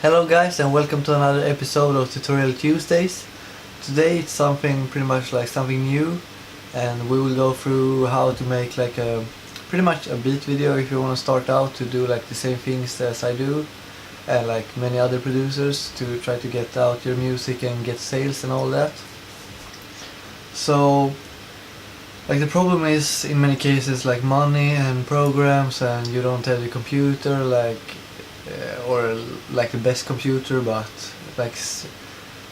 Hello guys and welcome to another episode of Tutorial Tuesdays. Today it's something pretty much like something new, and we will go through how to make like a pretty much a beat video if you want to start out to do like the same things as I do and like many other producers to try to get out your music and get sales and all that. So like the problem is in many cases like money and programs, and you don't have the computer or like the best computer, but like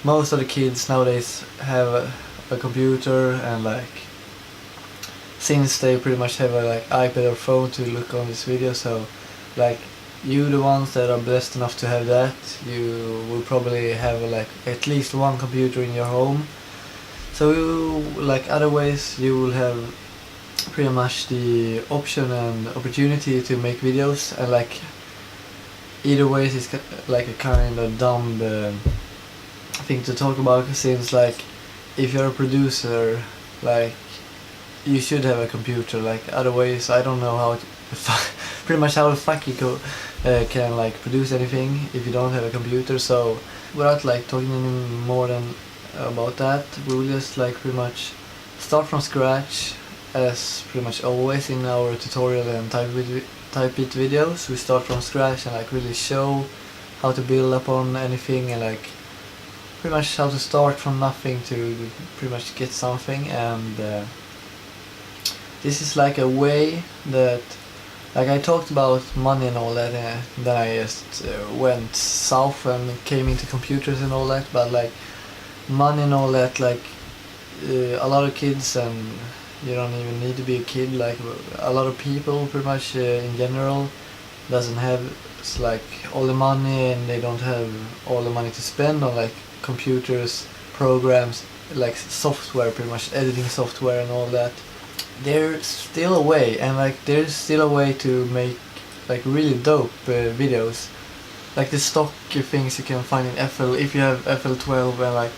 most of the kids nowadays have a computer, and like since they pretty much have a like iPad or phone to look on this video, so like you the ones that are blessed enough to have that, you will probably have like at least one computer in your home. So like other ways you will have pretty much the option and opportunity to make videos, and like either ways it's like a kind of dumb thing to talk about, since like if you're a producer, like you should have a computer. Like other ways I don't know how to pretty much how the fuck you can like produce anything if you don't have a computer. So without like talking any more than about that, we will just like pretty much start from scratch as pretty much always in our tutorial and type beat videos. We start from scratch and like really show how to build upon anything, and like pretty much how to start from nothing to pretty much get something. And this is like a way that, like I talked about money and all that, then I just went south and came into computers and all that. But like money and all that, like a lot of kids, and you don't even need to be a kid, like a lot of people pretty much in general doesn't have like all the money, and they don't have all the money to spend on like computers, programs, like software, pretty much editing software and all that. There's still a way, and like there's still a way to make like really dope videos, like the stock things you can find in FL. If you have FL12 and like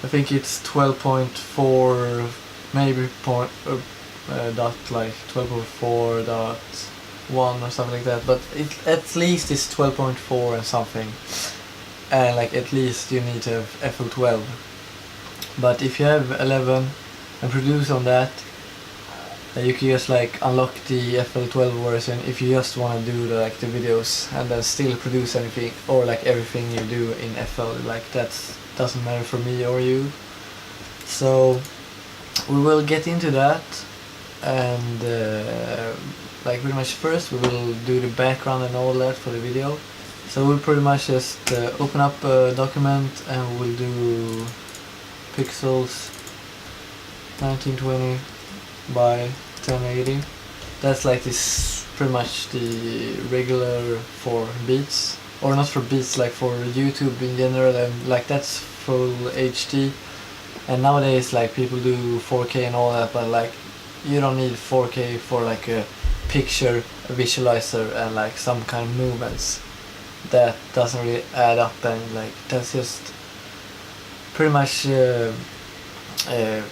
I think it's 12.4 maybe dot like 12.4.1 or something like that, but it at least it's 12.4 and something, and like at least you need to have FL12. But if you have 11 and produce on that, you can just like unlock the FL12 version if you just want to do the videos and then still produce anything or like everything you do in FL. Like that doesn't matter for me or you. So we will get into that, and like pretty much first we will do the background and all that for the video. So we'll pretty much just open up a document, and we'll do pixels 1920 by 1080. That's like this pretty much the regular for beats, or not for beats, like for YouTube in general, and like that's full HD. And nowadays like people do 4K and all that, but like you don't need 4K for like a picture, a visualizer, and like some kind of movements. That doesn't really add up, and like that's just pretty much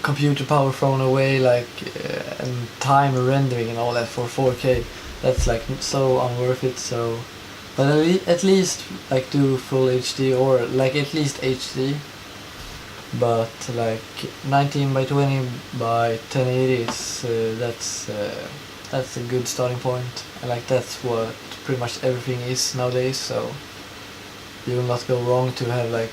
computer power thrown away, like and time rendering and all that for 4K. That's like so unworth it. So but at least like do full HD, or like at least HD. But like 19 by 20 by 1080, it's that's a good starting point, and like that's what pretty much everything is nowadays. So you will not go wrong to have like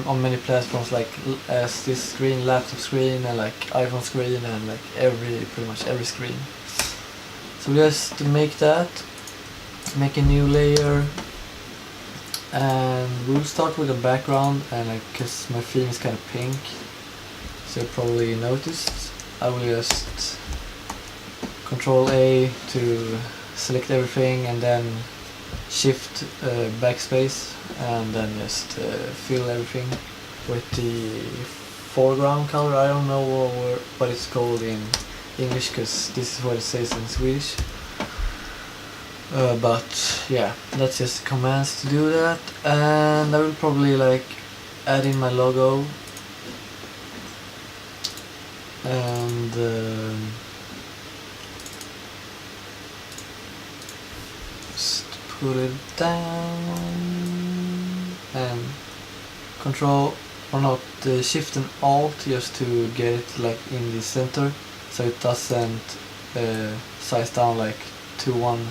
on many platforms, like as this screen, laptop screen, and like iPhone screen, and like pretty much every screen. So just make that, make a new layer, and we'll start with a background. And like, cause my theme is kind of pink, so you probably noticed, I will just Control A to select everything, and then Shift backspace, and then just fill everything with the foreground color. I don't know what it's called in English, because this is what it says in Swedish. But yeah, that's just commands to do that. And I will probably like add in my logo, and just put it down. and control or not shift and alt just to get it like in the center, so it doesn't size down like to one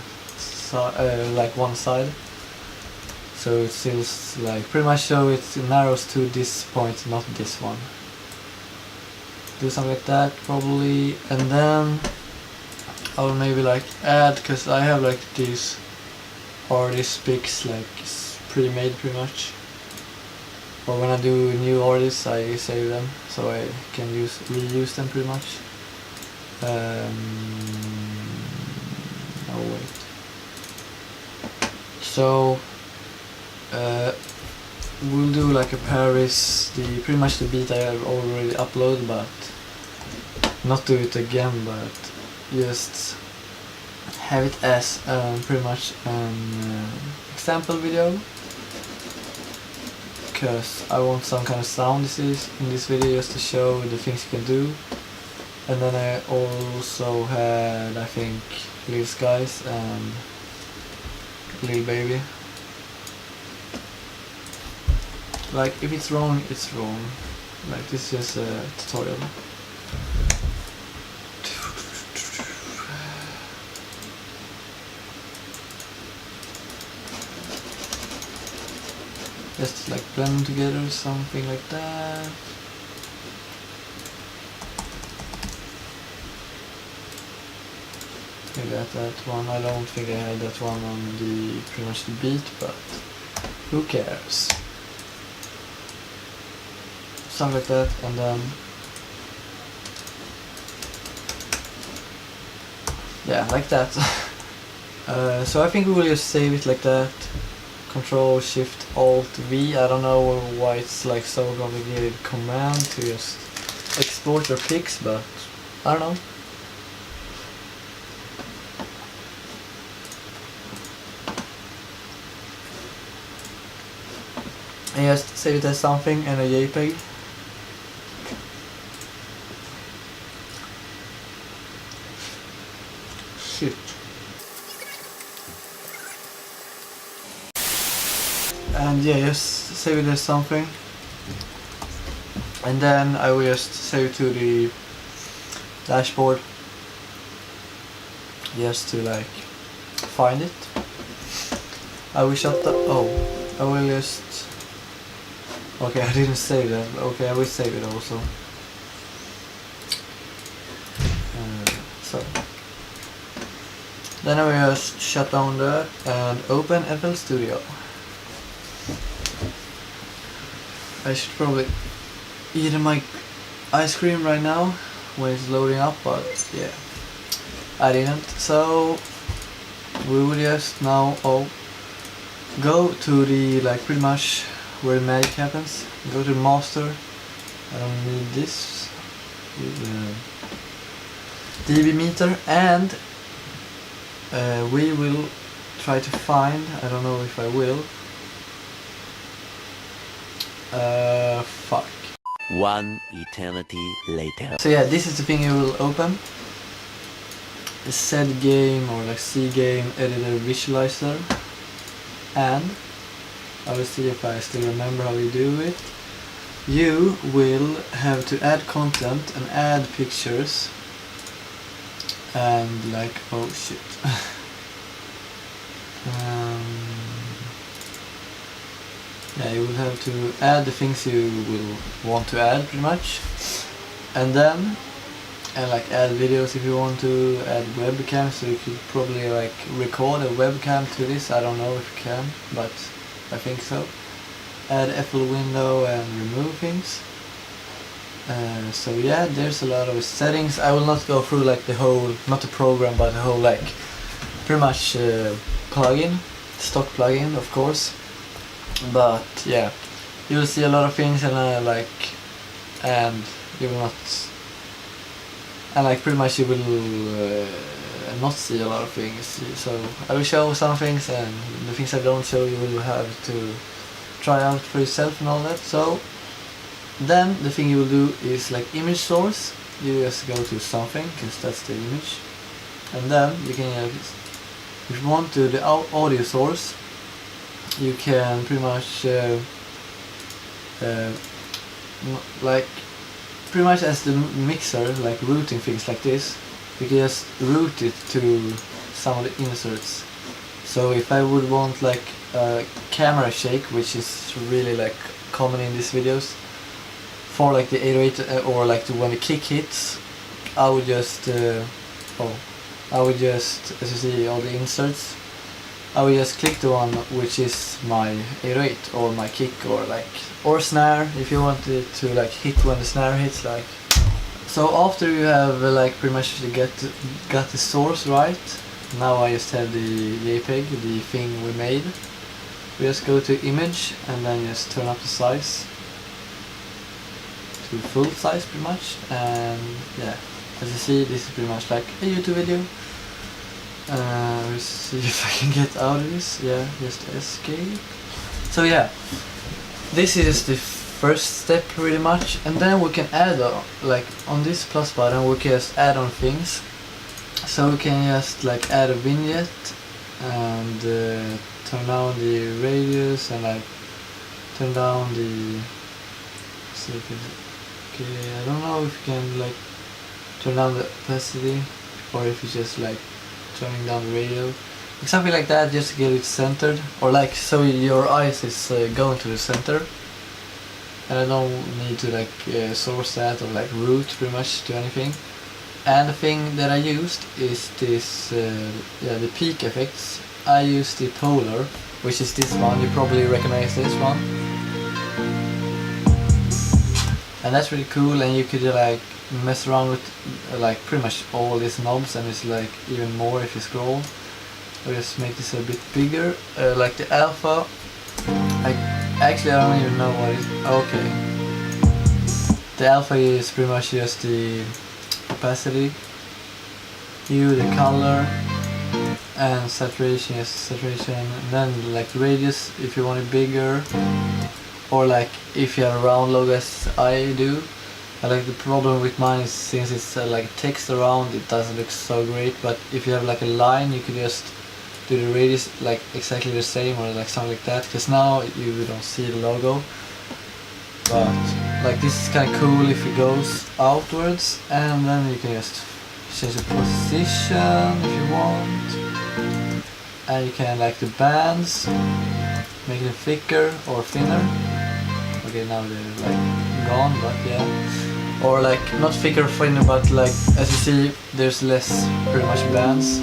side. So it feels like pretty much so it narrows to this point, not this one. Do something like that probably, and then I will maybe like add, because I have like these artist pics like pre-made pretty much. Or when I do new artists I save them so I can reuse them pretty much. Oh wait. So we'll do like a Paris, pretty much the beat I have already uploaded, but not do it again, but just have it as pretty much an example video, because I want some kind of sound in this video just to show the things you can do. And then I also had, I think, Lil Skies and Lil Baby. Like, if it's wrong, it's wrong. Like, this is just a tutorial. Just like blend them together, something like that. Maybe at that one. I don't think I had that one on the pretty much the beat, but who cares? Something like that, and then yeah, like that. So I think we will just save it like that. Control Shift Alt V. I don't know why it's like so complicated command to just export your pics, but I don't know. And just save it as something and a JPEG. Shit. And yeah, just save it as something. And then I will just save it to the dashboard. Just to like find it. I will shut the... oh, I will just... okay, I didn't save that. Okay, I will save it also. So then I will just shut down that and open FL Studio. I should probably eat my ice cream right now when it's loading up, but yeah, I didn't. So we will just now go to the like pretty much where the magic happens. Go to master. I don't need this. dB meter, and we will try to find, I don't know if I will, fuck. One eternity later. So yeah, this is the thing you will open. The Z game or like C game editor visualizer, and I will see if I still remember how you do it. You will have to add content and add pictures and like, oh shit. Yeah, you will have to add the things you will want to add pretty much, and then like add videos if you want to, add webcam, so you could probably like record a webcam to this. I don't know if you can, but I think so. Add FL window and remove things. So yeah, there's a lot of settings. I will not go through like the whole, not the program, but the whole like pretty much plugin, stock plugin of course. But yeah, you will see a lot of things, and and you will not, and like pretty much you will not see a lot of things. So I will show some things, and the things I don't show you will have to try out for yourself and all that. So then the thing you will do is like image source. You just go to something, because that's the image, and then you can if you want to the audio source, you can pretty much like pretty much as the mixer, like routing things like this, you can just route it to some of the inserts. So if I would want like a camera shake, which is really like common in these videos, for like the 808 or like when the kick hits, I would just as you see all the inserts, I will just click the one which is my 808 or my kick or snare if you want it to like hit when the snare hits like. So after you have like pretty much got the source right, now I just have the JPEG, the thing we made. We just go to image and then just turn up the size to full size pretty much, and yeah, as you see this is pretty much like a YouTube video. Let's see if I can get out of this. Yeah, just escape. So yeah, this is the first step pretty much, and then we can add like on this plus button we can just add on things. So we can just like add a vignette and turn down the radius and like turn down the, see if it's okay. I don't know if you can like turn down the opacity or if it's just like turning down the radio, something like that, just to get it centered, or like so your eyes is going to the center, and I don't need to like source that or like route pretty much to anything. And the thing that I used is this the peak effects. I used the Polar, which is this one, you probably recognize this one, and that's really cool, and you could like mess around with like pretty much all these knobs, and it's like even more if you scroll. I'll just make this a bit bigger, like the alpha. Actually I don't even know what it is. Okay, the alpha is pretty much just the opacity, hue, the color, and saturation is saturation, and then like radius if you want it bigger, or like if you have a round logo as I do. Like the problem with mine is since it's like text around, it doesn't look so great, but if you have like a line you can just do the radius like exactly the same or like something like that, because now you don't see the logo. But like this is kind of cool if it goes outwards, and then you can just change the position if you want, and you can like the bands, make it thicker or thinner. Okay, now they're like gone, but yeah. Or like not thicker or thinner, but like as you see there's less pretty much bands.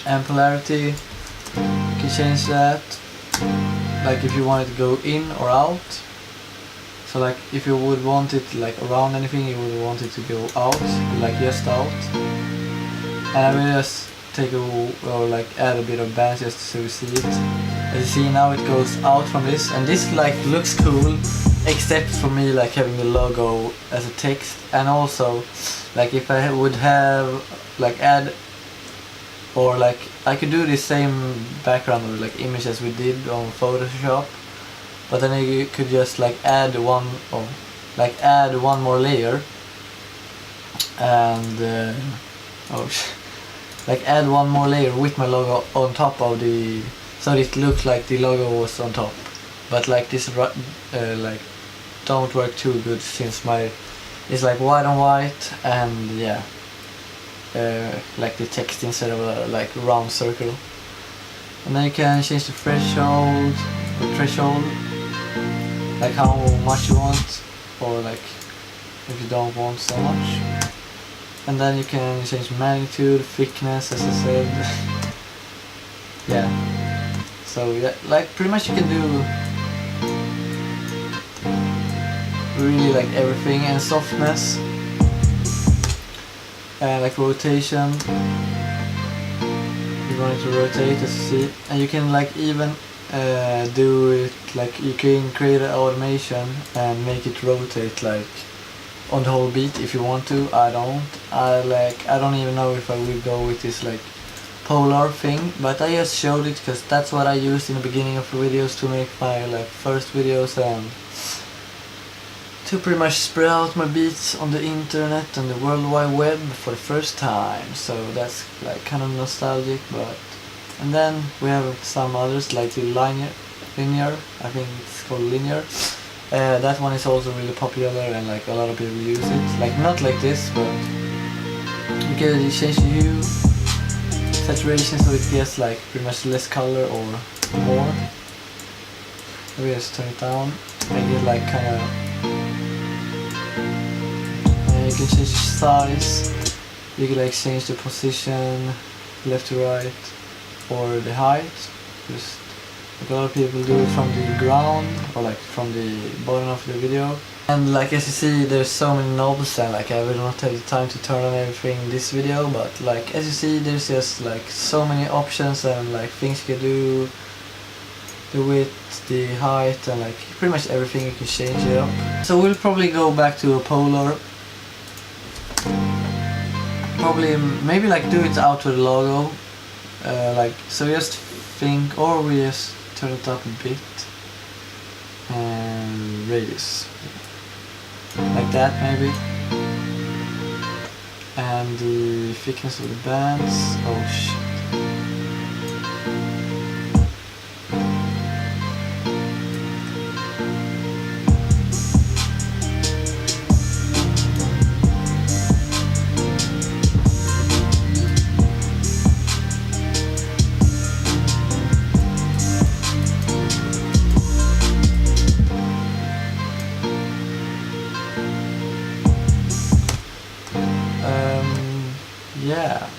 And polarity, you can change that, like if you want it to go in or out. So like if you would want it like around anything, you would want it to go out, like just out. And I will just take or like add a bit of bands just so you see it. As you see now it goes out from this, and this like looks cool, except for me like having the logo as a text. And also like if I would have like add, or like I could do the same background or like image as we did on Photoshop, but then you could just like add one more layer, and like add one more layer with my logo on top of the, so it looks like the logo was on top. But like this like don't work too good since my it's like white on white, and yeah, like the text instead of a like round circle. And then you can change the threshold, like how much you want, or like if you don't want so much. And then you can change magnitude, thickness, as I said. Yeah. So yeah, like pretty much you can do really like everything, and softness, like rotation. You want it to rotate, as you see, and you can like even do it like you can create an automation and make it rotate like on the whole beat if you want to. I don't even know if I will go with this like Polar thing, but I just showed it because that's what I used in the beginning of the videos to make my like first videos, and to pretty much spread out my beats on the internet and the World Wide Web for the first time. So that's like kind of nostalgic. But and then we have some others like the Linear, I think it's called Linear. That one is also really popular and like a lot of people use it. Like not like this, but you can change the hue, saturation, so it gets like pretty much less color or more. Maybe just turn it down, make it like kind of. You can change the size. You can like change the position, left to right, or the height. Just like a lot of people do it from the ground or like from the bottom of the video. And like as you see, there's so many knobs, and like I will not have the time to turn on everything in this video, but like as you see, there's just like so many options and like things you can do. The width, the height, and like pretty much everything you can change it up. So we'll probably go back to a Polar. Probably maybe like do it out with the logo. Like so just think, or we just turn it up a bit. And radius. Like that maybe. And the thickness of the bands. Oh shit. Yeah,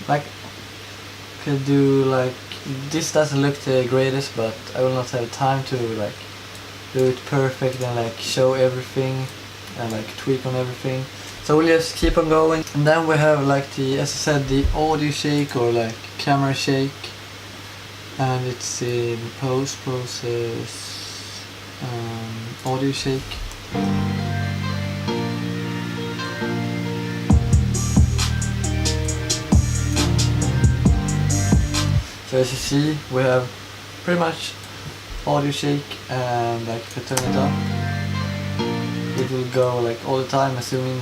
like could do like this doesn't look the greatest, but I will not have time to like do it perfect and like show everything and like tweak on everything. So we'll just keep on going, and then we have like the, as I said, the audio shake or like camera shake, and it's in post process audio shake. So as you see, we have pretty much audio shake, and like if I turn it up, it will go like all the time, assuming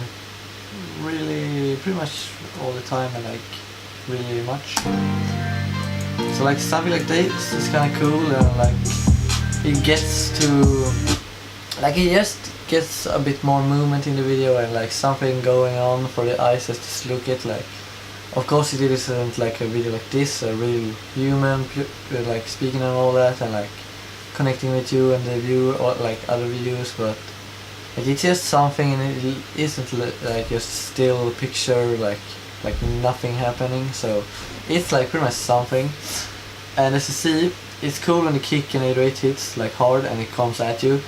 really pretty much all the time and like really much. So like something like this is kind of cool, and like it gets to, like it just gets a bit more movement in the video and like something going on for the eyes just to look at. Like of course it isn't like a video like this, a real human like speaking and all that and like connecting with you and the viewer or like other videos, but like it's just something, and it isn't like just still picture like nothing happening. So it's like pretty much something. And as you see, it's cool when the kick and 808 hits like hard and it comes at you,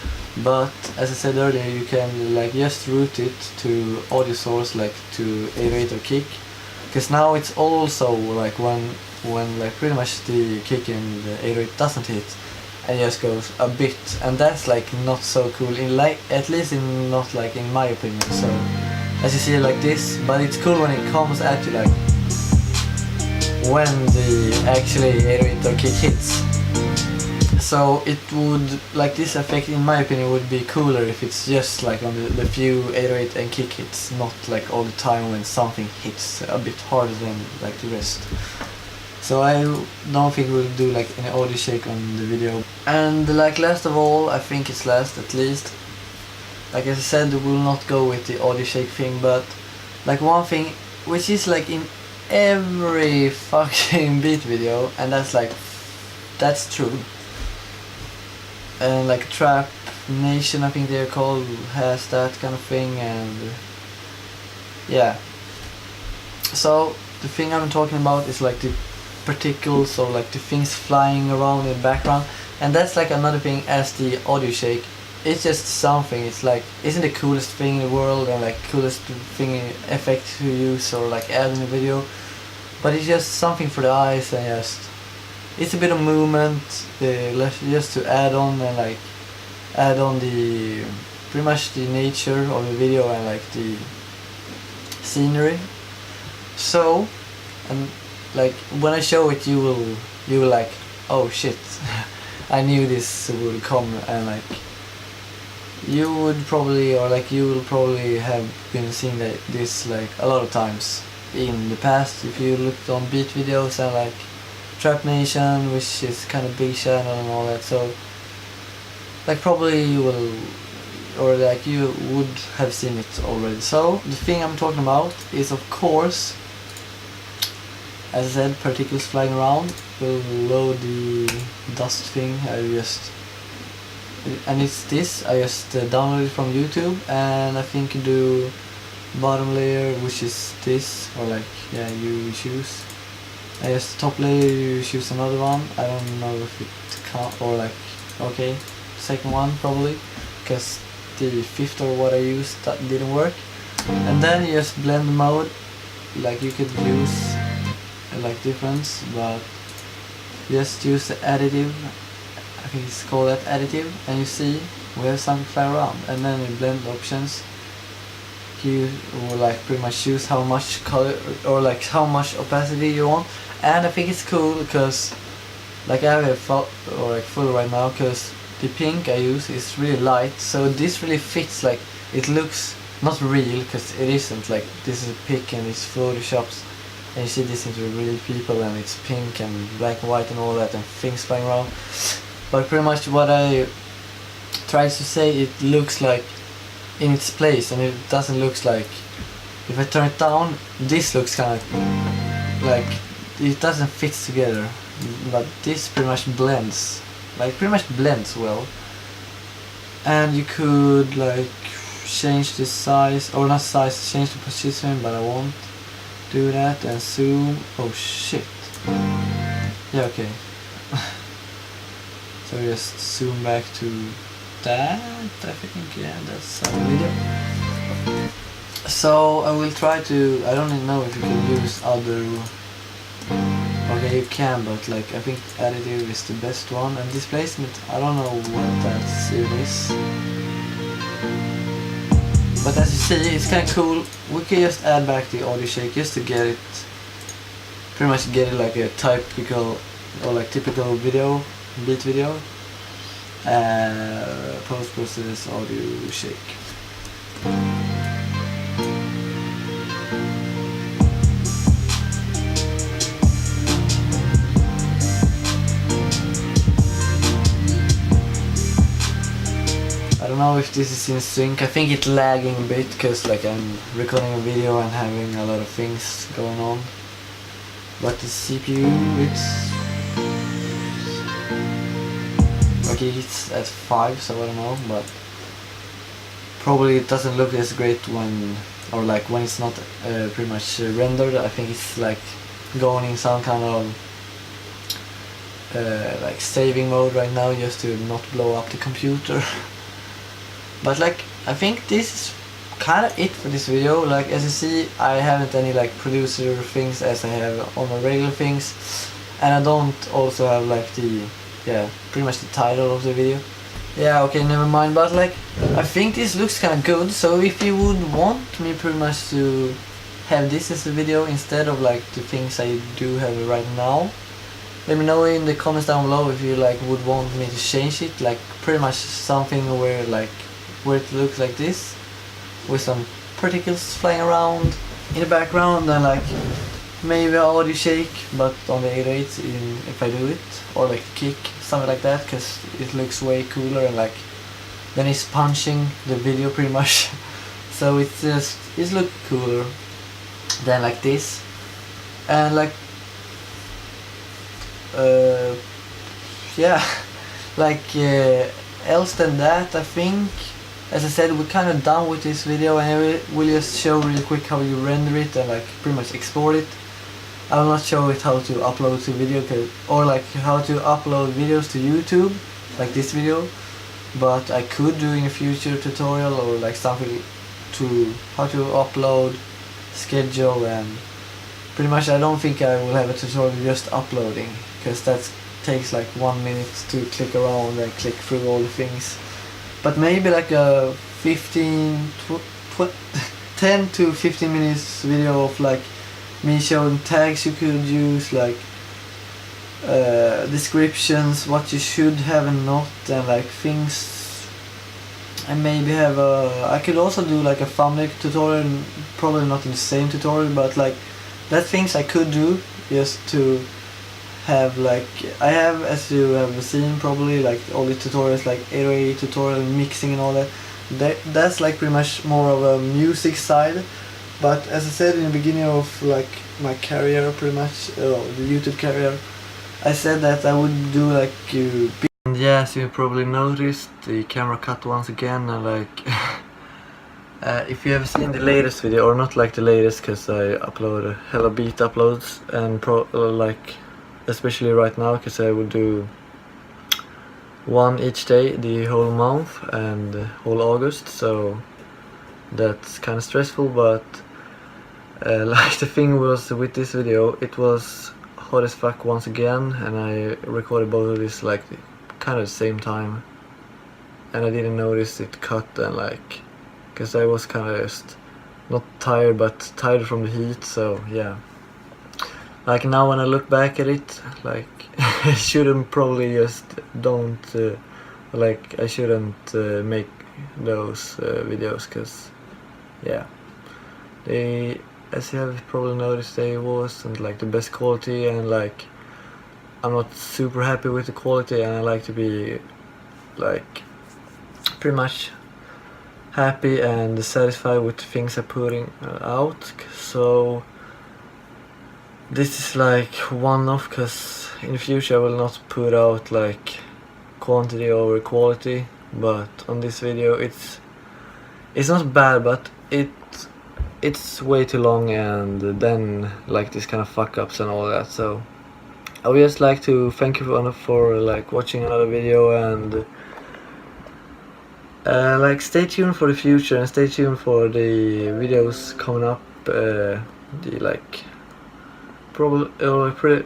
but as I said earlier, you can like just route it to audio source, like to 808 or kick. Because now it's also like when like pretty much the kick and the 808 doesn't hit and just goes a bit, and that's like not so cool in like, at least in not like in my opinion. So as you see like this, but it's cool when it comes at you, like when the actually 808 or kick hits. So it would, like this effect in my opinion would be cooler if it's just like on the few 808 and kick hits, not like all the time when something hits a bit harder than like the rest. So I don't think we'll do like any audio shake on the video. And like last of all, I think it's last at least, like as I said, we'll not go with the audio shake thing, but like one thing which is like in every fucking beat video, and that's true. And like Trap Nation, I think they're called, has that kind of thing, and yeah. So the thing I'm talking about is like the particles, or like the things flying around in the background, and that's like another thing as the audio shake. It's just something, it's like, isn't the coolest thing in the world, and like coolest thing, effect to use or like add in the video, but it's just something for the eyes, and just it's a bit of movement, just to add on, and like add on the pretty much the nature of the video and like the scenery. So, and like when I show it, you will like, oh shit, I knew this would come, and like you would probably, or like you will probably have been seeing this like a lot of times in the past if you looked on beat videos and like Trap Nation, which is kind of big channel and all that, so like probably you will, or like you would have seen it already. So the thing I'm talking about is, of course, as I said, particles flying around will load the dust thing. And it's this, I just downloaded it from YouTube, and I think you do bottom layer, which is this, or like, yeah, you choose. I guess top layer you choose another one. I don't know if it can't, or like, okay, second one probably, because the fifth or what I used that didn't work. And then you just blend mode, like you could use like difference, but just use the additive, I think it's called that additive, and you see we have something fly around. And then in blend options you will like pretty much choose how much color or like how much opacity you want. And I think it's cool because like I have a full right now, because the pink I use is really light, so this really fits. Like it looks not real, because it isn't, like this is a pic and it's photoshopped, and you see this into real people and it's pink and black and white and all that and things flying around. But pretty much what I tried to say, it looks like in its place, and it doesn't look like, if I turn it down, this looks kind of like it doesn't fit together, but this pretty much blends, like pretty much blends well. And you could like change the size, or not size, change the position, but I won't do that. And zoom, oh shit, yeah, okay. So just zoom back to that, I think, yeah, that's our video. So I will try to, I don't even know if you can use other, okay you can, but like I think additive is the best one. And displacement, I don't know what that is, but as you see it's kind of cool. We can just add back the audio shake just to get it, pretty much get it like a typical, or like typical video, beat video. Post-process audio shake. I don't know if this is in sync. I think it's lagging a bit because like I'm recording a video and having a lot of things going on. But the CPU, okay, it's at 5, so I don't know, but probably it doesn't look as great when, or like when it's not pretty much rendered. I think it's like going in some kind of like saving mode right now, just to not blow up the computer. But like I think this is kind of it for this video. Like as you see, I haven't any like producer things as I have on my regular things, and I don't also have like the, yeah, pretty much the title of the video. Yeah, okay, never mind, but like I think this looks kind of good. So if you would want me pretty much to have this as a video instead of like the things I do have right now, let me know in the comments down below if you like would want me to change it, like pretty much something where it looks like this, with some particles flying around in the background, and like maybe audio shake but on the 808 if I do it, or like kick, something like that, because it looks way cooler, and like then it's punching the video pretty much. So it's look cooler than like this. And like yeah, like else than that, I think, as I said, we're kind of done with this video, and I will just show really quick how you render it and like pretty much export it. I will not show it how to upload to video, or like how to upload videos to YouTube, like this video, but I could do in a future tutorial, or like something to how to upload, schedule, and pretty much I don't think I will have a tutorial just uploading, because that takes like 1 minute to click around and click through all the things. But maybe like a 10 to 15 minutes video of like me showing tags you could use, like descriptions, what you should have and not, and like things. And maybe have I could also do like a thumbnail tutorial, probably not in the same tutorial, but like that's things I could do just to have like, I have, as you have seen probably, like all the tutorials like 808 tutorial, mixing and all that. That's like pretty much more of a music side. But as I said in the beginning of like my career, pretty much, the YouTube career, I said that I would do like and yeah, as you probably noticed, the camera cut once again, and like if you have seen the latest video, or not like the latest, because I upload hella beat uploads, and like especially right now, because I will do one each day the whole month and whole August, so that's kind of stressful. But like the thing was with this video, it was hot as fuck once again, and I recorded both of these like kind of the same time, and I didn't notice it cut, and like, because I was kind of just not tired, but tired from the heat. So yeah, like now when I look back at it, like I shouldn't probably just don't like I shouldn't make those videos, because yeah, they, as you have probably noticed, they wasn't like the best quality, and like I'm not super happy with the quality, and I like to be like pretty much happy and satisfied with the things I'm putting out. So this is like one-off, because in the future I will not put out like quantity over quality. But on this video it's not bad, but it's way too long, and then like this kind of fuck ups and all that. So I would just like to thank you for like watching another video, and like stay tuned for the future, and stay tuned for the videos coming up, the like probably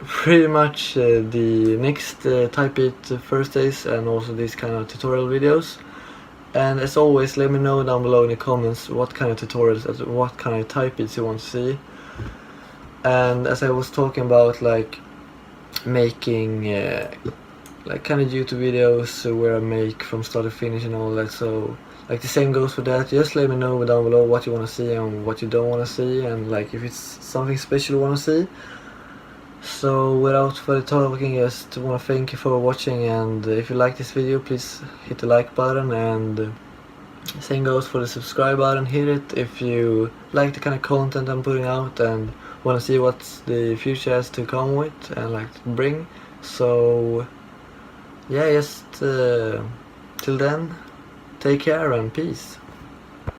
pretty much the next Type Beat Thursdays, and also these kind of tutorial videos. And as always, let me know down below in the comments what kind of tutorials, what kind of type beats you want to see. And as I was talking about, like making like kind of YouTube videos where I make from start to finish and all that, so like the same goes for that. Just let me know down below what you want to see and what you don't want to see, and like if it's something special you want to see. So without further talking, just want to thank you for watching, and if you like this video, please hit the like button, and same goes for the subscribe button. Hit it if you like the kind of content I'm putting out and want to see what the future has to come with and like bring. So yeah, just till then, take care and peace.